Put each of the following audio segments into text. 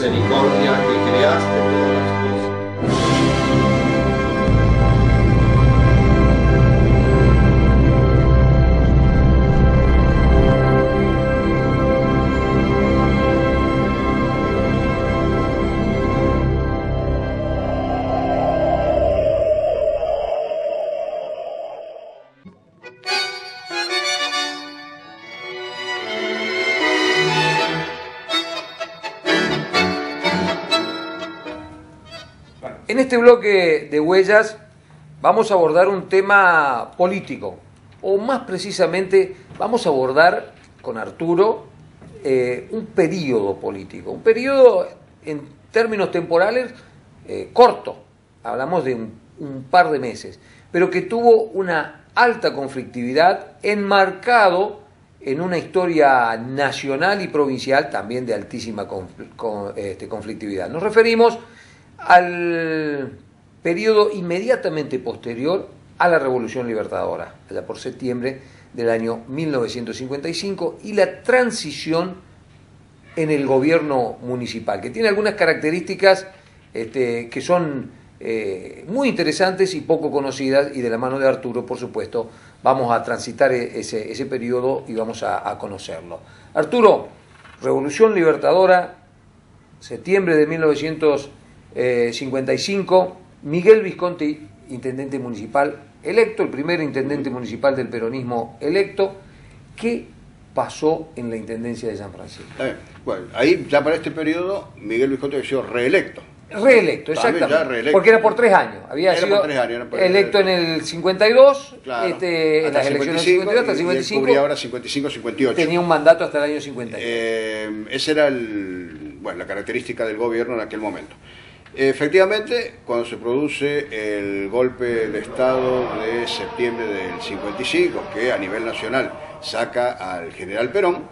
misericordia que creaste todas las cosas. En este bloque de huellas vamos a abordar un tema político, o más precisamente vamos a abordar con Arturo un periodo político, un periodo en términos temporales corto, hablamos de un par de meses, pero que tuvo una alta conflictividad enmarcado en una historia nacional y provincial también de altísima conflictividad. Nos referimos al periodo inmediatamente posterior a la Revolución Libertadora, allá por septiembre del año 1955, y la transición en el gobierno municipal, que tiene algunas características que son muy interesantes y poco conocidas, y de la mano de Arturo, por supuesto, vamos a transitar ese periodo y vamos a conocerlo. Arturo, Revolución Libertadora, septiembre de 1955, Miguel Visconti, intendente municipal electo, el primer intendente municipal del peronismo electo. ¿Qué pasó en la intendencia de San Francisco? Bueno, ahí ya para este periodo Miguel Visconti había sido reelecto. Reelecto, exactamente. Reelecto. Porque era por 3 años. Había sido electo en el 52, claro, en las elecciones del 52 hasta el 55. Y ahora 55-58. Tenía un mandato hasta el año 52. Esa era la característica del gobierno en aquel momento. Efectivamente, cuando se produce el golpe de Estado de septiembre del 55, que a nivel nacional saca al general Perón,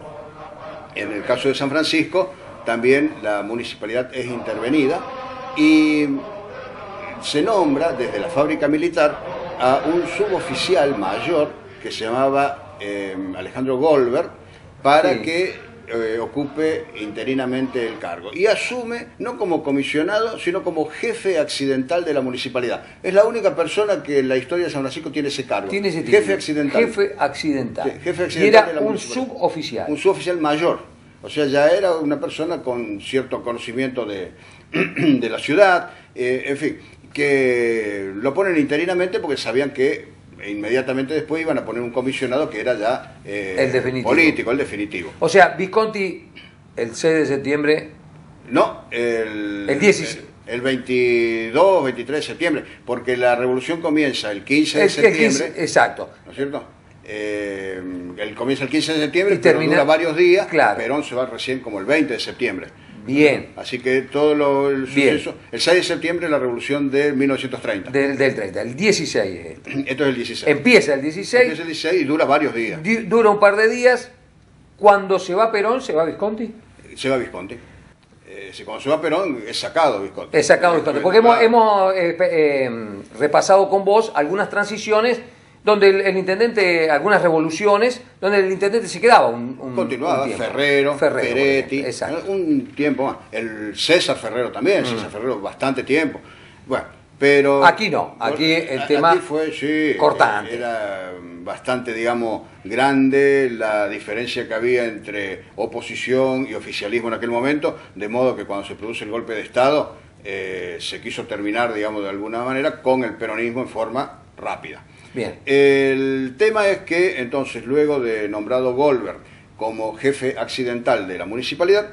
en el caso de San Francisco, también la municipalidad es intervenida y se nombra desde la fábrica militar a un suboficial mayor que se llamaba Alejandro Goldberg para que ocupe interinamente el cargo y asume no como comisionado sino como jefe accidental de la municipalidad. Es la única persona que en la historia de San Francisco tiene ese cargo. Tiene ese título. Jefe accidental. Jefe accidental. Sí, jefe accidental. Y era de la un suboficial. Un suboficial mayor. O sea, ya era una persona con cierto conocimiento de la ciudad, en fin, que lo ponen interinamente porque sabían que inmediatamente después iban a poner un comisionado que era ya el definitivo. Político, el definitivo. O sea, Visconti el 6 de septiembre... No, el 22 o 23 de septiembre, porque la revolución comienza el 15 de septiembre. Exacto. ¿No es cierto? Él comienza el 15 de septiembre, y pero termina, dura varios días. Claro. Perón se va recién como el 20 de septiembre. Bien. Así que todo el suceso, el 6 de septiembre la revolución de 1930. Del 30, el 16. Esto es el 16. Empieza el 16. Empieza el 16 y dura varios días. Dura un par de días. Cuando se va Perón, ¿se va Visconti? Se va Visconti. Cuando se va Perón es sacado Visconti. Es sacado Visconti. Porque hemos repasado con vos algunas transiciones donde el intendente, algunas revoluciones, donde el intendente se quedaba continuaba, un tiempo. Ferrero, Peretti, exacto. Un tiempo más. El César Ferrero también, César Ferrero bastante tiempo. Bueno, pero... Aquí no, aquí el tema aquí fue, sí, cortante. Era bastante, digamos, grande la diferencia que había entre oposición y oficialismo en aquel momento, de modo que cuando se produce el golpe de Estado se quiso terminar, digamos, de alguna manera con el peronismo en forma rápida. Bien. El tema es que entonces, luego de nombrado Goldberg como jefe accidental de la municipalidad,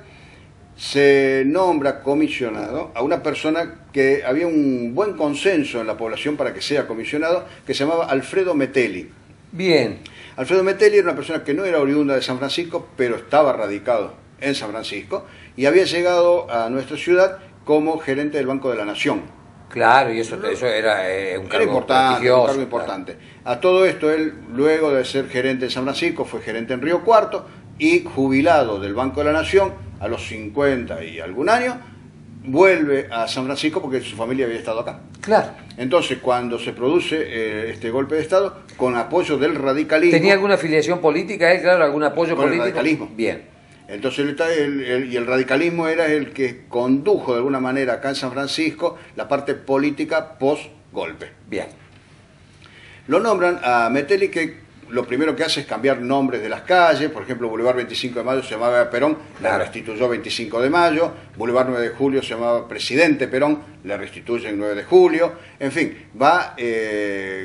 se nombra comisionado a una persona que había un buen consenso en la población para que sea comisionado, que se llamaba Alfredo Metelli. Bien. Alfredo Metelli era una persona que no era oriunda de San Francisco, pero estaba radicado en San Francisco y había llegado a nuestra ciudad como gerente del Banco de la Nación. Claro, y eso era un cargo importante, un cargo importante. Claro. A todo esto, él, luego de ser gerente en San Francisco, fue gerente en Río Cuarto y jubilado del Banco de la Nación a los 50 y algún año, vuelve a San Francisco porque su familia había estado acá. Claro. Entonces, cuando se produce este golpe de Estado, con apoyo del radicalismo... ¿Tenía alguna afiliación política él, claro, algún apoyo político? El radicalismo. Bien. Entonces y el radicalismo era el que condujo de alguna manera acá en San Francisco la parte política post-golpe. Bien. Lo nombran a Metelli, que lo primero que hace es cambiar nombres de las calles. Por ejemplo, Boulevard 25 de Mayo se llamaba Perón, le restituyó 25 de Mayo. Boulevard 9 de Julio se llamaba Presidente Perón, le restituyen 9 de Julio. En fin, va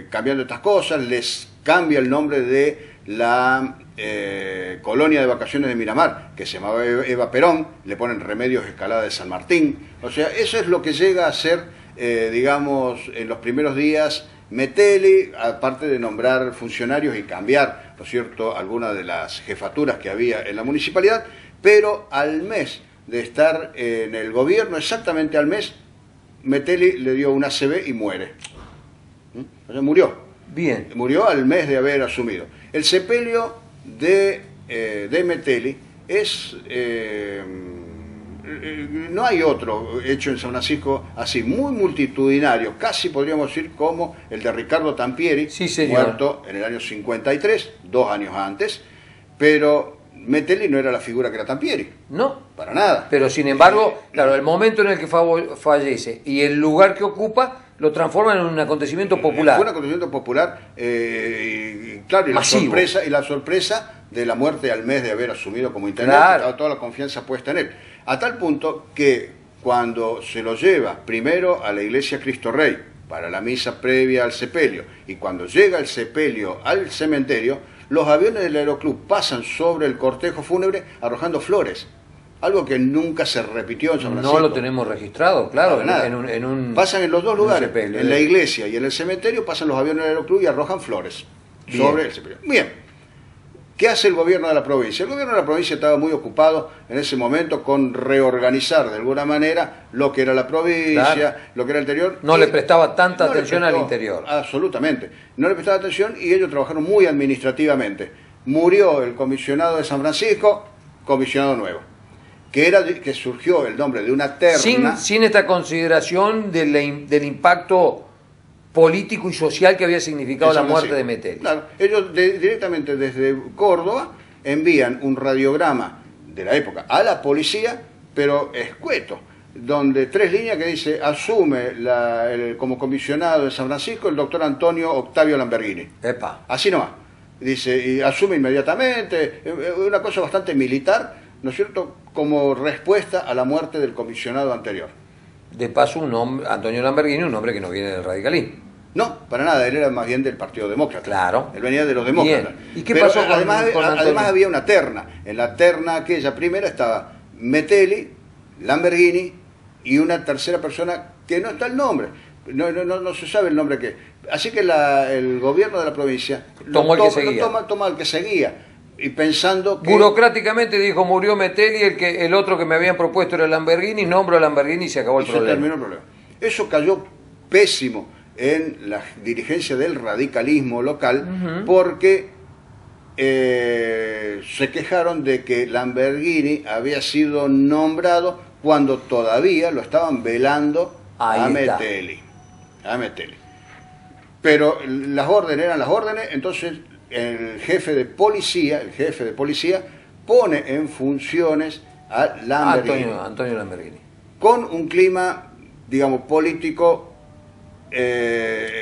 cambiando estas cosas, les cambia el nombre de la colonia de vacaciones de Miramar, que se llamaba Eva Perón, le ponen Remedios Escalada de San Martín. O sea, eso es lo que llega a ser, digamos, en los primeros días Metelli, aparte de nombrar funcionarios y cambiar, ¿no es cierto?, algunas de las jefaturas que había en la municipalidad, pero al mes de estar en el gobierno, exactamente al mes, Metelli le dio un ACV y muere. O sea, murió. Bien. Murió al mes de haber asumido. El sepelio de Metelli es... no hay otro hecho en San Francisco así, muy multitudinario, casi podríamos decir como el de Ricardo Tampieri, sí, señor, muerto en el año 53, 2 años antes, pero Metelli no era la figura que era Tampieri. No. Para nada. Pero sin embargo, claro, el momento en el que fallece y el lugar que ocupa lo transforman en un acontecimiento popular. Fue un acontecimiento popular, claro, y la sorpresa de la muerte al mes de haber asumido como intendente, claro, estaba toda la confianza puesta en él. A tal punto que cuando se lo lleva primero a la iglesia Cristo Rey para la misa previa al sepelio, y cuando llega el sepelio al cementerio, los aviones del Aeroclub pasan sobre el cortejo fúnebre arrojando flores. Algo que nunca se repitió en San Francisco. No lo tenemos registrado, claro. Pasan en los dos lugares, sepelio, en la iglesia y en el cementerio, pasan los aviones del Aeroclub y arrojan flores sobre el sepelio. Bien. ¿Qué hace el gobierno de la provincia? El gobierno de la provincia estaba muy ocupado en ese momento con reorganizar de alguna manera lo que era la provincia, claro, lo que era el interior. No le prestaba tanta atención al interior. Absolutamente. No le prestaba atención y ellos trabajaron muy administrativamente. Murió el comisionado de San Francisco, comisionado nuevo. Que surgió el nombre de una terna. Sin esta consideración del impacto político y social que había significado la muerte de Metelli. Claro, ellos directamente desde Córdoba envían un radiograma de la época a la policía, pero escueto, donde 3 líneas que dice: asume como comisionado de San Francisco el doctor Antonio Octavio Lamberghini. Epa. Así nomás. Dice, y asume inmediatamente, una cosa bastante militar, ¿no es cierto?, como respuesta a la muerte del comisionado anterior. De paso, Antonio Lamberghini, un hombre que no viene del radicalismo. No, para nada, él era más bien del Partido Demócrata. Claro. Él venía de los demócratas. Bien. ¿Y qué pasó con además había una terna. En la terna aquella primera estaba Metelli, Lamberghini y una tercera persona que no está el nombre. No se sabe el nombre que. Así que el gobierno de la provincia toma el que seguía. Y pensando que... burocráticamente dijo: murió Metelli, el otro que me habían propuesto era Lamberghini, nombro a Lamberghini y se acabó el problema. Se terminó el problema. Eso cayó pésimo en la dirigencia del radicalismo local, porque se quejaron de que Lamberghini había sido nombrado cuando todavía lo estaban velando a Metelli. Pero las órdenes eran las órdenes, entonces el jefe de policía pone en funciones a Lamberghini. Antonio Lamberghini. Con un clima, digamos, político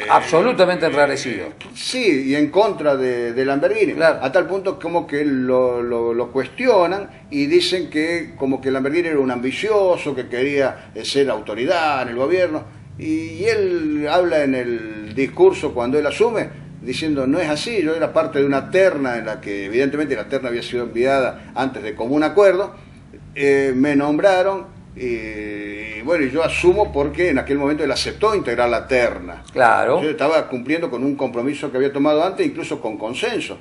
absolutamente enrarecido. Sí, y en contra de Lamberghini. Claro. A tal punto como que lo cuestionan y dicen que como que Lamberghini era un ambicioso, que quería ser autoridad en el gobierno. Y él habla en el discurso cuando él asume, diciendo: no es así, yo era parte de una terna en la que evidentemente la terna había sido enviada antes de común acuerdo, me nombraron y bueno, y yo asumo porque en aquel momento él aceptó integrar la terna. Claro. Yo estaba cumpliendo con un compromiso que había tomado antes, incluso con consenso.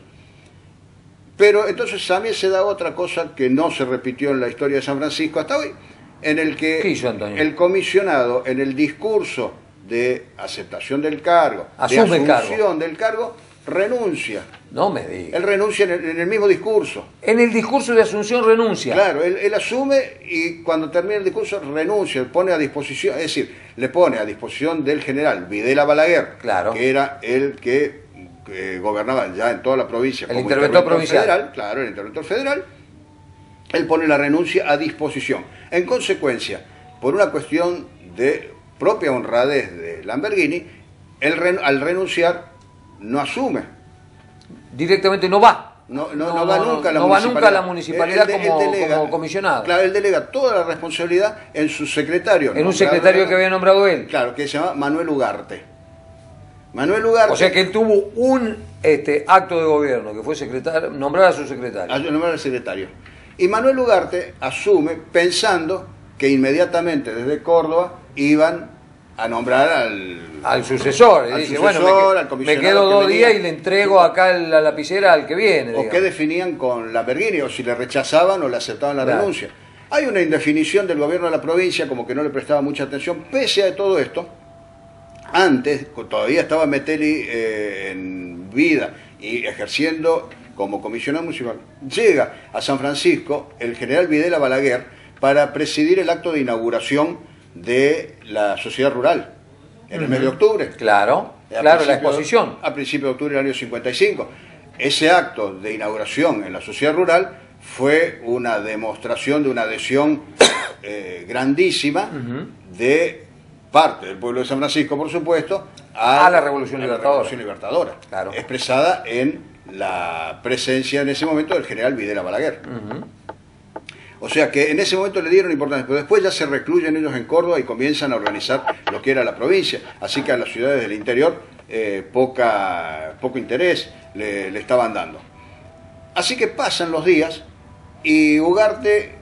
Pero entonces también se da otra cosa que no se repitió en la historia de San Francisco hasta hoy, en el que el comisionado, en el discurso de aceptación del cargo, asume de asunción del cargo, renuncia. No me digas. Él renuncia en el mismo discurso. En el discurso de asunción renuncia. Claro, él asume y cuando termina el discurso renuncia, pone a disposición, es decir, le pone a disposición del general Videla Balaguer, claro, que era el que gobernaba ya en toda la provincia, el interventor provincial federal, claro, el interventor federal, él pone la renuncia a disposición. En consecuencia, por una cuestión de propia honradez de Lamborghini, él al renunciar no asume. Directamente no va. No va nunca a la no municipalidad. va nunca a la municipalidad Él como comisionado. Claro, él delega toda la responsabilidad en su secretario. En un secretario que había nombrado él. Claro, que se llama Manuel Ugarte. Manuel Ugarte. O sea que él tuvo un acto de gobierno, que fue nombrar a su secretario. Nombrar al secretario. Y Manuel Ugarte asume pensando que inmediatamente desde Córdoba iban a nombrar al sucesor. Al dice, sucesor, bueno, al comisionado me quedo que 2 venía. días y le entrego acá la lapicera al que viene. O digamos. qué definían con Lamborghini, o si le rechazaban o le aceptaban la renuncia. Hay una indefinición del gobierno de la provincia, como que no le prestaba mucha atención, pese a todo esto. Antes, todavía estaba Metelli en vida y ejerciendo como comisionado municipal, llega a San Francisco el general Videla Balaguer para presidir el acto de inauguración de la sociedad rural en el mes de octubre. Claro, la exposición. A principios de octubre del año 55. Ese acto de inauguración en la sociedad rural fue una demostración de una adhesión grandísima de parte del pueblo de San Francisco, por supuesto, a la Revolución Libertadora, claro. Expresada en la presencia en ese momento del general Videla Balaguer. O sea que en ese momento le dieron importancia, pero después ya se recluyen ellos en Córdoba y comienzan a organizar lo que era la provincia. Así que a las ciudades del interior poco interés le estaban dando. Así que pasan los días y Ugarte,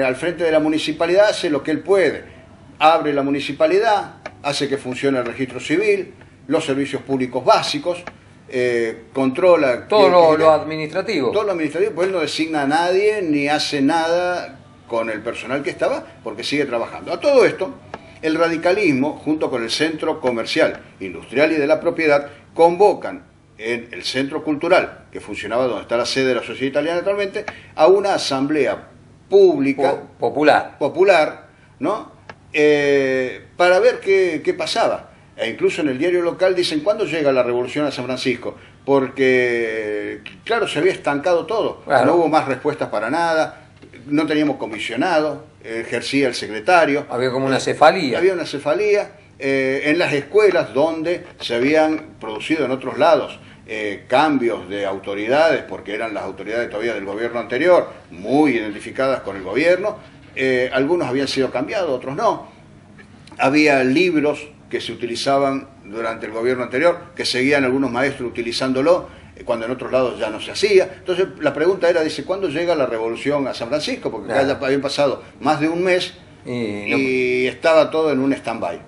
al frente de la municipalidad, hace lo que él puede. Abre la municipalidad, hace que funcione el registro civil, los servicios públicos básicos, controla todo lo administrativo. Todo lo administrativo, pues él no designa a nadie ni hace nada con el personal que estaba, porque sigue trabajando. A todo esto, el radicalismo, junto con el Centro Comercial, Industrial y de la Propiedad, convocan en el Centro Cultural, que funcionaba donde está la sede de la Sociedad Italiana actualmente, a una asamblea pública popular, ¿no? Para ver qué pasaba. E incluso en el diario local dicen, ¿cuándo llega la revolución a San Francisco? Porque, claro, se había estancado todo. Claro. No hubo más respuestas para nada, no teníamos comisionado, ejercía el secretario. Había como una cefalía. Había una cefalía. En las escuelas donde se habían producido en otros lados cambios de autoridades, porque eran las autoridades todavía del gobierno anterior, muy identificadas con el gobierno, algunos habían sido cambiados, otros no. Había libros que se utilizaban durante el gobierno anterior, que seguían algunos maestros utilizándolo, cuando en otros lados ya no se hacía. Entonces la pregunta era, dice, ¿cuándo llega la revolución a San Francisco? Porque ya habían pasado más de un mes y estaba todo en un stand-by.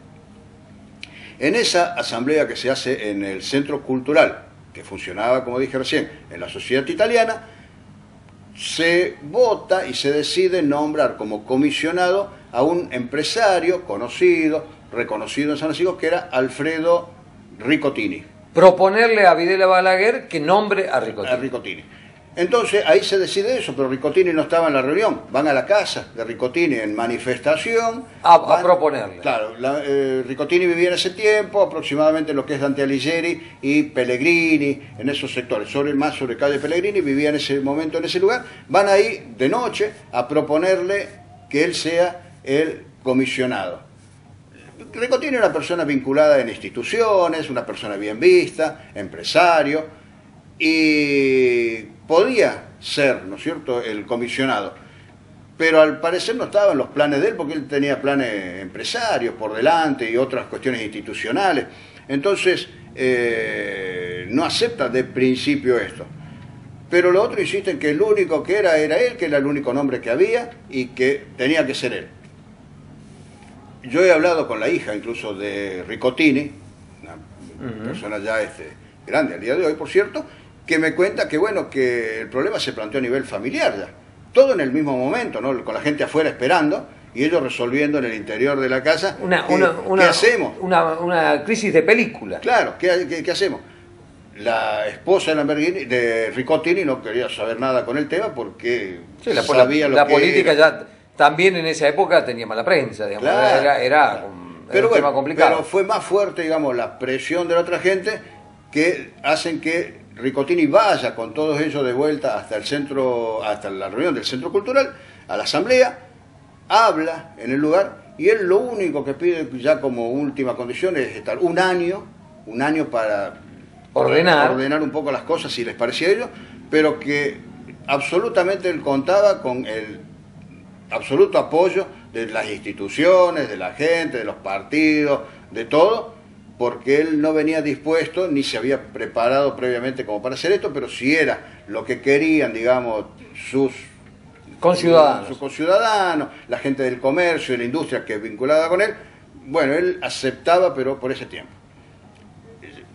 En esa asamblea que se hace en el Centro Cultural, que funcionaba, como dije recién, en la Sociedad Italiana, se vota y se decide nombrar como comisionado a un empresario conocido, reconocido en San Francisco, que era Alfredo Riccotini. Proponerle a Videla Balaguer que nombre a Riccotini. Entonces ahí se decide eso, pero Riccotini no estaba en la reunión. Van a la casa de Riccotini en manifestación. A proponerle. Claro, Riccotini vivía en ese tiempo, aproximadamente lo que es Dante Alighieri y Pellegrini, en esos sectores, más sobre calle Pellegrini, vivía en ese momento en ese lugar. Van ahí de noche a proponerle que él sea el comisionado. Riccotini era una persona vinculada en instituciones, una persona bien vista, empresario, y podía ser, ¿no es cierto?, el comisionado. Pero al parecer no estaba en los planes de él, porque él tenía planes empresarios por delante y otras cuestiones institucionales. Entonces, no acepta de principio esto. Pero los otros insisten que el único que era él, que era el único nombre que había y que tenía que ser él. Yo he hablado con la hija incluso de Riccotini, una persona ya grande al día de hoy, por cierto, que me cuenta que bueno, que el problema se planteó a nivel familiar ya. Todo en el mismo momento, ¿no? Con la gente afuera esperando y ellos resolviendo en el interior de la casa. ¿Qué hacemos? Una crisis de película. Claro, ¿qué hacemos? La esposa de Riccotini no quería saber nada con el tema porque sabía lo que la política ya también en esa época tenía mala prensa, digamos. Claro, era un tema complicado. Pero fue más fuerte, digamos, la presión de la otra gente que hacen que Ricottini vaya con todos ellos de vuelta hasta el centro, hasta la reunión del Centro Cultural, a la asamblea, habla en el lugar, y él lo único que pide ya como última condición es estar un año para ordenar un poco las cosas, si les parecía a ellos, pero que absolutamente él contaba con el absoluto apoyo de las instituciones, de la gente, de los partidos, de todo, porque él no venía dispuesto ni se había preparado previamente como para hacer esto, pero si era lo que querían, digamos, sus conciudadanos, la gente del comercio y la industria que es vinculada con él, bueno, él aceptaba, pero por ese tiempo.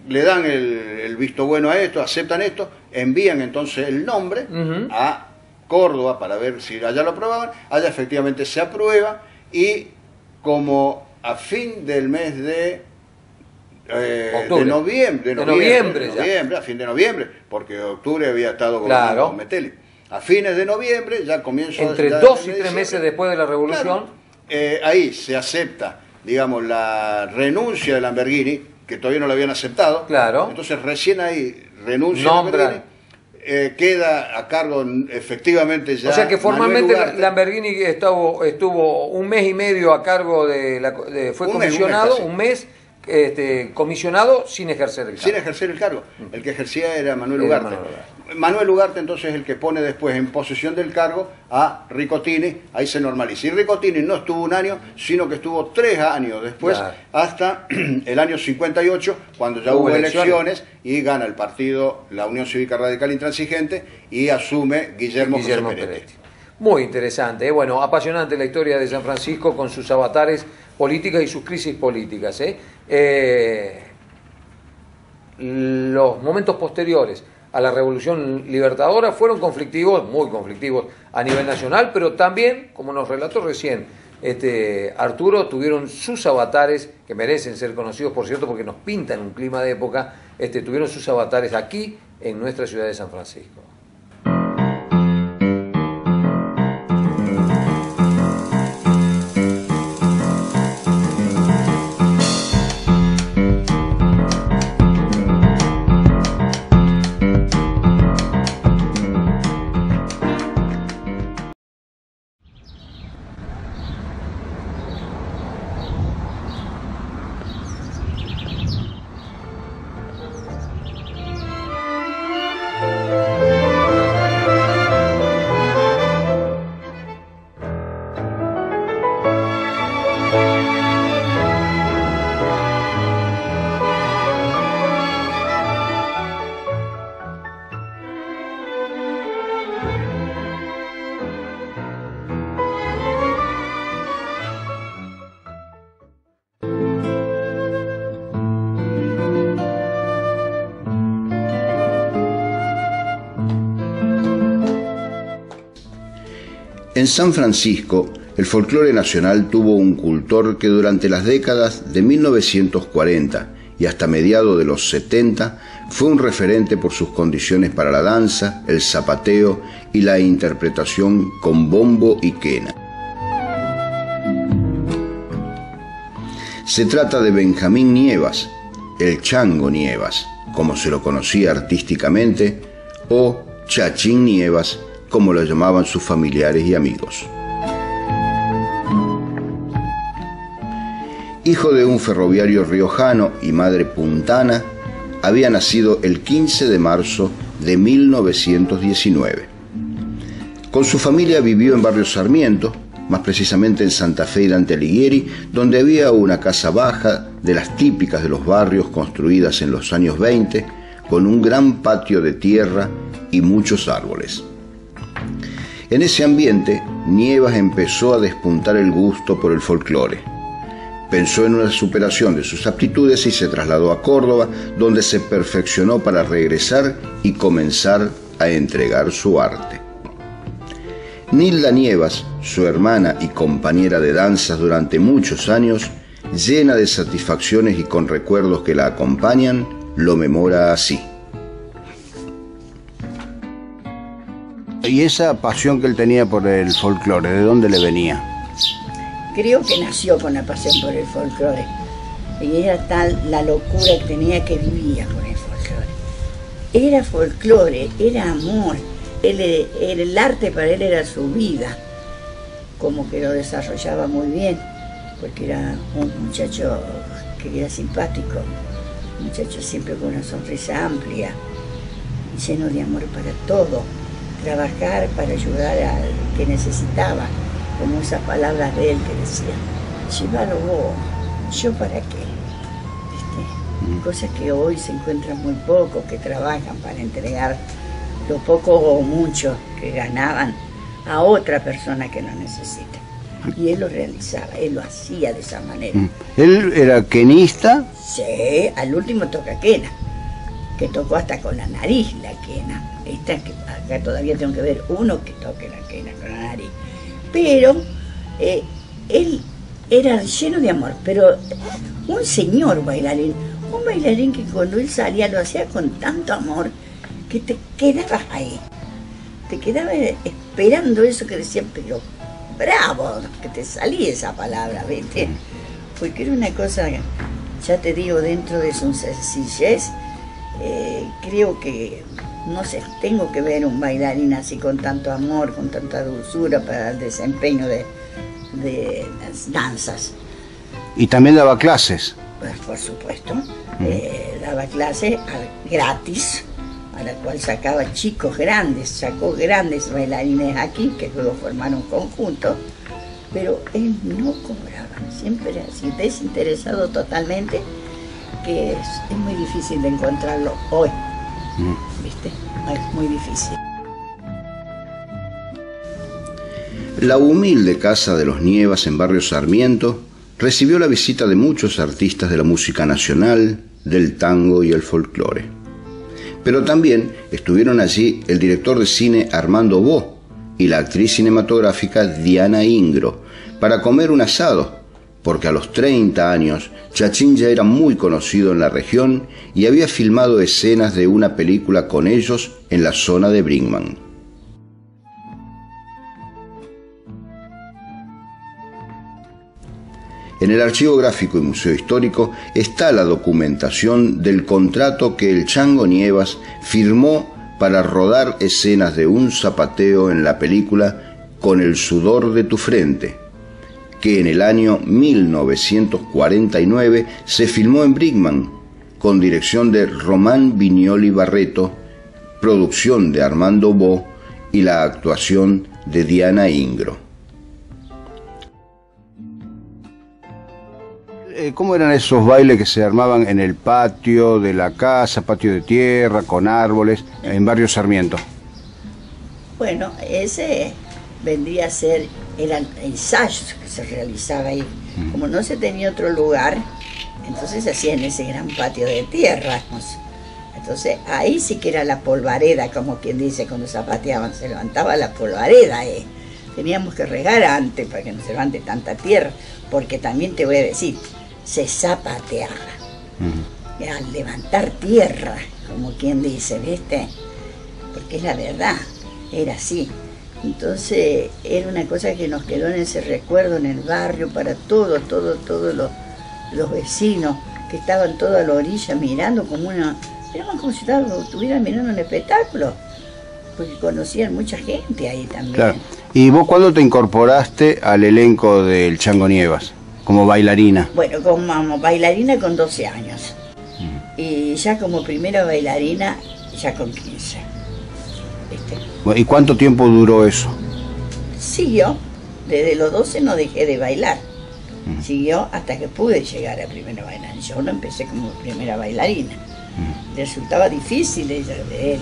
Le dan el visto bueno a esto, aceptan esto, envían entonces el nombre a Córdoba para ver si allá lo aprobaban, allá efectivamente se aprueba, y como a fin del mes de noviembre, a fin de noviembre, porque octubre había estado gobernando Metelli. A fines de noviembre ya comienza... Entre 2 y 3 meses después de la revolución. Claro, ahí se acepta, digamos, la renuncia de Lamberghini, que todavía no la habían aceptado. Claro. Entonces recién ahí renuncia Lamberghini, queda a cargo efectivamente ya... O sea que formalmente Lamberghini estuvo un mes y medio a cargo fue comisionado, un mes comisionado sin ejercer el cargo. Sin ejercer el cargo. El que ejercía era Manuel Ugarte. Manuel Ugarte entonces es el que pone después en posesión del cargo a Ricottini, ahí se normaliza. Y Ricottini no estuvo un año, sino que estuvo 3 años después, hasta el año 58, cuando ya hubo elecciones y gana el partido, la Unión Cívica Radical Intransigente, y asume Guillermo Peretti. Muy interesante, bueno, apasionante la historia de San Francisco con sus avatares políticas y sus crisis políticas. Los momentos posteriores a la Revolución Libertadora fueron conflictivos, muy conflictivos a nivel nacional, pero también, como nos relató recién Arturo, tuvieron sus avatares, que merecen ser conocidos, por cierto, porque nos pintan un clima de época, tuvieron sus avatares aquí en nuestra ciudad de San Francisco. En San Francisco, el folclore nacional tuvo un cultor que durante las décadas de 1940 y hasta mediados de los 70 fue un referente por sus condiciones para la danza, el zapateo y la interpretación con bombo y quena. Se trata de Benjamín Nievas, el Chango Nievas, como se lo conocía artísticamente, o Chachín Nievas, como lo llamaban sus familiares y amigos. Hijo de un ferroviario riojano y madre puntana, había nacido el 15 de marzo de 1919. Con su familia vivió en Barrio Sarmiento, más precisamente en Santa Fe y Dante Alighieri, donde había una casa baja de las típicas de los barrios construidas en los años 20, con un gran patio de tierra y muchos árboles. En ese ambiente, Nievas empezó a despuntar el gusto por el folclore. Pensó en una superación de sus aptitudes y se trasladó a Córdoba, donde se perfeccionó para regresar y comenzar a entregar su arte. Nilda Nievas, su hermana y compañera de danzas durante muchos años, llena de satisfacciones y con recuerdos que la acompañan, lo memora así. ¿Y esa pasión que él tenía por el folclore, de dónde le venía? Creo que nació con la pasión por el folclore. Y era tal la locura que tenía que vivía por el folclore. era folclore, era amor. El arte para él era su vida, como que lo desarrollaba muy bien, porque era un muchacho que era simpático, un muchacho siempre con una sonrisa amplia, lleno de amor para todo, trabajar para ayudar al que necesitaba, como esas palabras de él que decía, llévalo vos, yo para qué. Cosas que hoy se encuentran muy pocos, que trabajan para entregar lo poco o mucho que ganaban a otra persona que lo necesita. Y él lo realizaba, él lo hacía de esa manera. ¿Él era quenista? Sí, al último toca quena, que tocó hasta con la nariz la quena. Esta que acá todavía tengo que ver uno que toque la quena con la nariz. Pero él era lleno de amor, pero un señor bailarín. Un bailarín que cuando él salía lo hacía con tanto amor que te quedabas ahí. Te quedabas esperando eso que decían, pero bravo, que te salía esa palabra, ¿viste? Porque era una cosa, ya te digo, dentro de su sencillez, creo que, no sé, tengo que ver un bailarín así con tanto amor, con tanta dulzura para el desempeño de las danzas. Y también daba clases. Pues por supuesto, daba clase gratis, a la cual sacaba chicos grandes, sacó grandes bailarines aquí, que luego formaron conjunto, pero él no cobraba, siempre era así, desinteresado totalmente, que es muy difícil de encontrarlo hoy, ¿viste? Es muy difícil. La humilde casa de los Nievas en Barrio Sarmiento recibió la visita de muchos artistas de la música nacional, del tango y el folclore. Pero también estuvieron allí el director de cine Armando Bo y la actriz cinematográfica Diana Ingro para comer un asado, porque a los 30 años Chachín ya era muy conocido en la región y había filmado escenas de una película con ellos en la zona de Brinkmann. En el Archivo Gráfico y Museo Histórico está la documentación del contrato que el Chango Nievas firmó para rodar escenas de un zapateo en la película Con el sudor de tu frente, que en el año 1949 se filmó en Brinkmann, con dirección de Román Viñoli Barreto, producción de Armando Bo y la actuación de Diana Ingro. ¿Cómo eran esos bailes que se armaban en el patio de la casa, patio de tierra, con árboles, en Barrio Sarmiento? Bueno, ese vendría a ser, eran ensayos que se realizaba ahí. Como no se tenía otro lugar, entonces se hacía en ese gran patio de tierra. Entonces ahí sí que era la polvareda, como quien dice, cuando zapateaban, se levantaba la polvareda. Teníamos que regar antes para que no se levante tanta tierra, porque también te voy a decir, se zapateaba. Al levantar tierra, como quien dice, ¿viste? Porque es la verdad, era así. Entonces era una cosa que nos quedó en ese recuerdo en el barrio para todos los vecinos que estaban toda la orilla mirando como una... Eran como si estuvieran mirando un espectáculo, porque conocían mucha gente ahí también. Claro. ¿Y vos cuándo te incorporaste al elenco del Chango Nievas, como bailarina? Bueno, como bailarina con 12 años. Y ya como primera bailarina, ya con 15. ¿Viste? ¿Y cuánto tiempo duró eso? Siguió. Desde los 12 no dejé de bailar. Siguió hasta que pude llegar a primera bailarina. Yo no empecé como primera bailarina. Resultaba difícil de él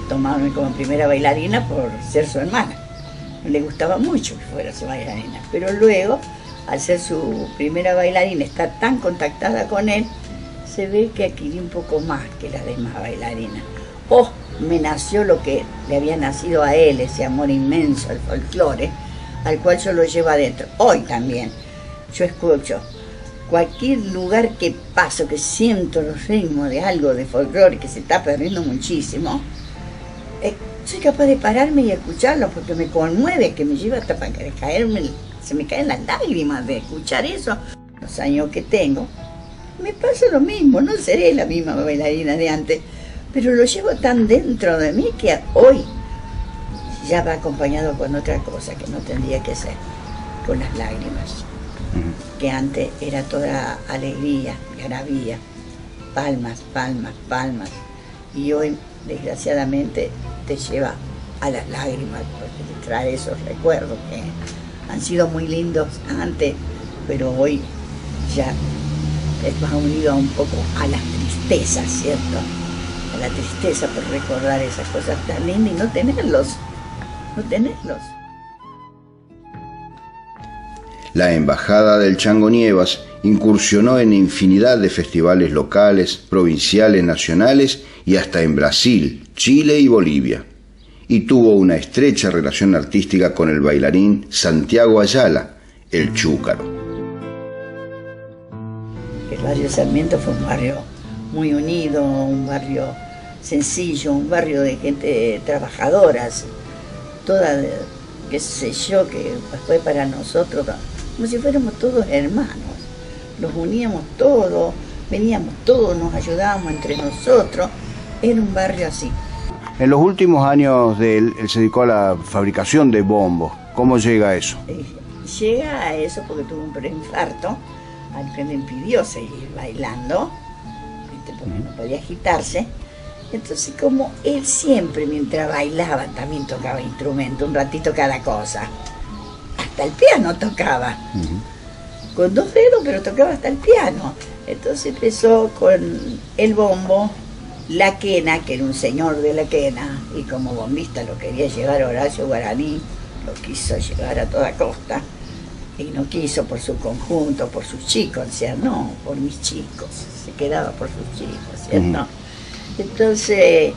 tomarme como primera bailarina por ser su hermana. No le gustaba mucho que fuera su bailarina. Pero luego, al ser su primera bailarina, estar tan contactada con él, se ve que adquirí un poco más que las demás bailarinas. Me nació lo que le había nacido a él, ese amor inmenso al folclore, al cual yo lo llevo adentro. Hoy también, yo escucho cualquier lugar que paso, que siento los ritmos de algo de folclore que se está perdiendo muchísimo, soy capaz de pararme y escucharlo porque me conmueve, que me lleva hasta para caerme, se me caen las lágrimas de escuchar eso. Los años que tengo, me pasa lo mismo, no seré la misma bailarina de antes, pero lo llevo tan dentro de mí que hoy ya va acompañado con otra cosa que no tendría que ser, con las lágrimas, que antes era toda alegría, algarabía, palmas, palmas, palmas, y hoy desgraciadamente te lleva a las lágrimas, porque te trae esos recuerdos que han sido muy lindos antes, pero hoy ya es más unido un poco a la tristeza, ¿cierto? A la tristeza por recordar esas cosas tan lindas y no tenerlos. La Embajada del Chango Nievas incursionó en infinidad de festivales locales, provinciales, nacionales y hasta en Brasil, Chile y Bolivia. Y tuvo una estrecha relación artística con el bailarín Santiago Ayala, el Chúcaro. El barrio Sarmiento fue un barrio muy unido, un barrio sencillo, un barrio de gente trabajadora, toda, qué sé yo, que fue para nosotros como si fuéramos todos hermanos. Nos uníamos todos, veníamos todos, nos ayudábamos entre nosotros. Era un barrio así. En los últimos años de él se dedicó a la fabricación de bombos. ¿Cómo llega a eso? Llega a eso porque tuvo un preinfarto, al que le impidió seguir bailando, porque no podía agitarse. Entonces, como él siempre, mientras bailaba, también tocaba instrumento, un ratito cada cosa. Hasta el piano tocaba. Con 2 dedos, pero tocaba hasta el piano. Entonces empezó con el bombo, la quena, que era un señor de la quena, y como bombista lo quería llevar Horacio Guaraní, lo quiso llevar a toda costa, y no quiso por su conjunto, por sus chicos, o sea, no, por mis chicos, se quedaba por sus chicos, ¿cierto? Entonces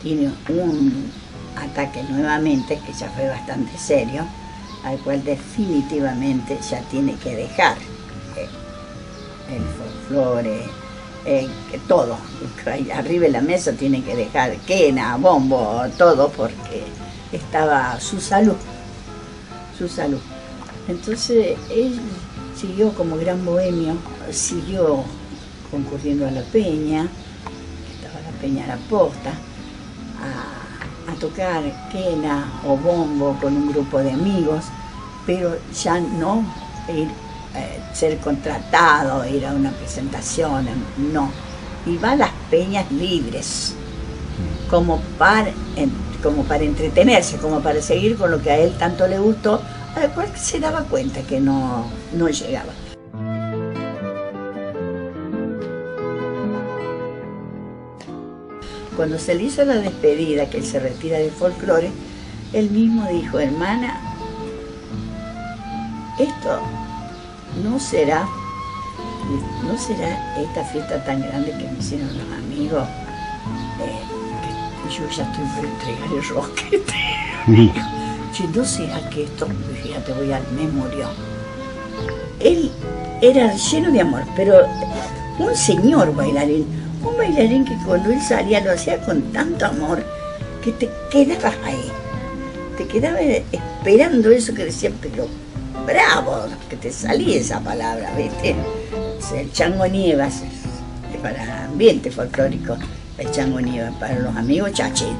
tiene un ataque nuevamente, que ya fue bastante serio, al cual definitivamente ya tiene que dejar el folclore, todo, arriba de la mesa tiene que dejar quena, bombo, todo, porque estaba su salud. Entonces él siguió como gran bohemio, siguió concurriendo a la peña, Peña La Posta, a tocar quena o bombo con un grupo de amigos, pero ya no ser contratado, ir a una presentación, no. Iba a las peñas libres, como para entretenerse, como para seguir con lo que a él tanto le gustó, al cual se daba cuenta que no llegaba. Cuando se le hizo la despedida, que él se retira del folclore, él mismo dijo: hermana, esto no será esta fiesta tan grande que me hicieron los amigos, que yo ya estoy por entregar el rosquete. Si no será que esto, fíjate, me murió. Él era lleno de amor, pero un señor bailarín. Un bailarín que cuando él salía lo hacía con tanto amor que te quedabas ahí. Te quedabas esperando eso que decía, pero bravo, que te salía esa palabra, ¿viste? O sea, el Chango Nievas, para el ambiente folclórico, el Chango Nievas, para los amigos Chachín.